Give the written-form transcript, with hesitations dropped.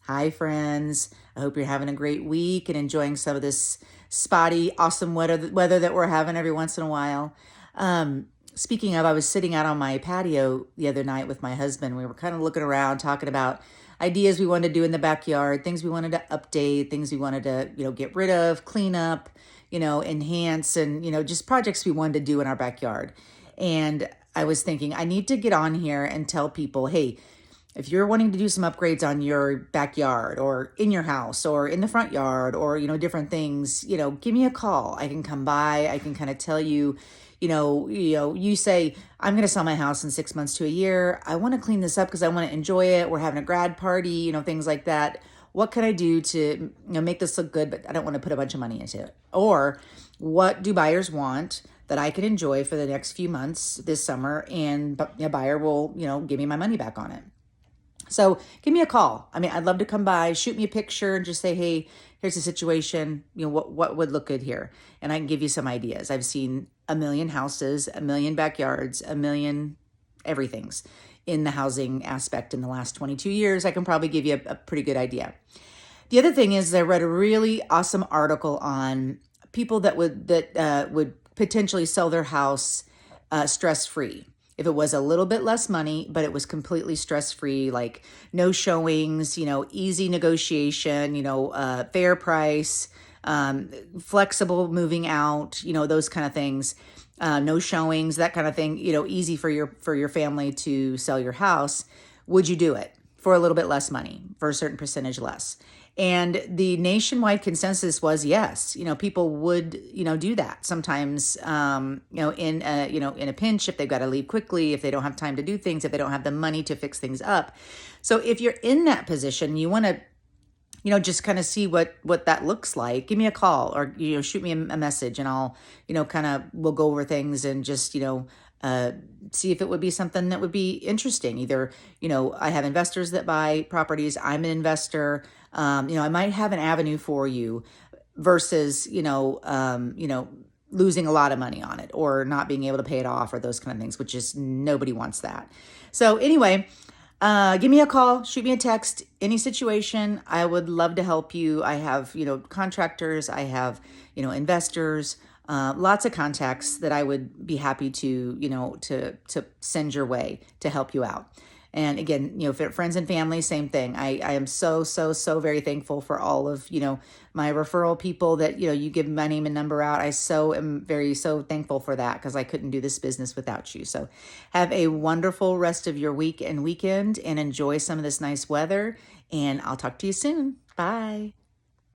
Hi, friends. I hope you're having a great week and enjoying some of this spotty, awesome weather that we're having every once in a while. Speaking of, I was sitting out on my patio the other night with my husband. We were kind of looking around, talking about ideas we wanted to do in the backyard, things we wanted to update, things we wanted to, get rid of, clean up, enhance, and, just projects we wanted to do in our backyard. And I was thinking, I need to get on here and tell people, hey, if you're wanting to do some upgrades on your backyard or in your house or in the front yard or, different things, give me a call. I can come by. I can kind of tell you, you say, I'm going to sell my house in 6 months to a year. I want to clean this up because I want to enjoy it. We're having a grad party, things like that. What can I do to, make this look good, but I don't want to put a bunch of money into it? Or what do buyers want that I can enjoy for the next few months this summer, and a buyer will, give me my money back on it. So give me a call. I mean, I'd love to come by, shoot me a picture and just say, hey, here's the situation. What would look good here? And I can give you some ideas. I've seen a million houses, a million backyards, a million everythings in the housing aspect in the last 22 years. I can probably give you a pretty good idea. The other thing is I read a really awesome article on people that would potentially sell their house stress-free. If it was a little bit less money, but it was completely stress-free, like no showings, easy negotiation, fair price, flexible moving out, those kind of things, no showings, that kind of thing, easy for your family to sell your house. Would you do it for a little bit less money, for a certain percentage less? And the nationwide consensus was yes. People would, do that sometimes. In a pinch, if they've got to leave quickly, if they don't have time to do things, if they don't have the money to fix things up. So if you're in that position, you want to, just kind of see what that looks like. Give me a call or shoot me a message, and I'll, we'll go over things and just see if it would be something that would be interesting. Either, I have investors that buy properties. I'm an investor. I might have an avenue for you versus, losing a lot of money on it or not being able to pay it off or those kind of things, which is nobody wants that. So anyway, give me a call, shoot me a text, any situation. I would love to help you. I have, contractors, I have, investors, lots of contacts that I would be happy to, to send your way to help you out. And again, for friends and family, same thing. I am so very thankful for all of, my referral people that, you give my name and number out. I am so thankful for that because I couldn't do this business without you. So have a wonderful rest of your week and weekend and enjoy some of this nice weather. And I'll talk to you soon. Bye.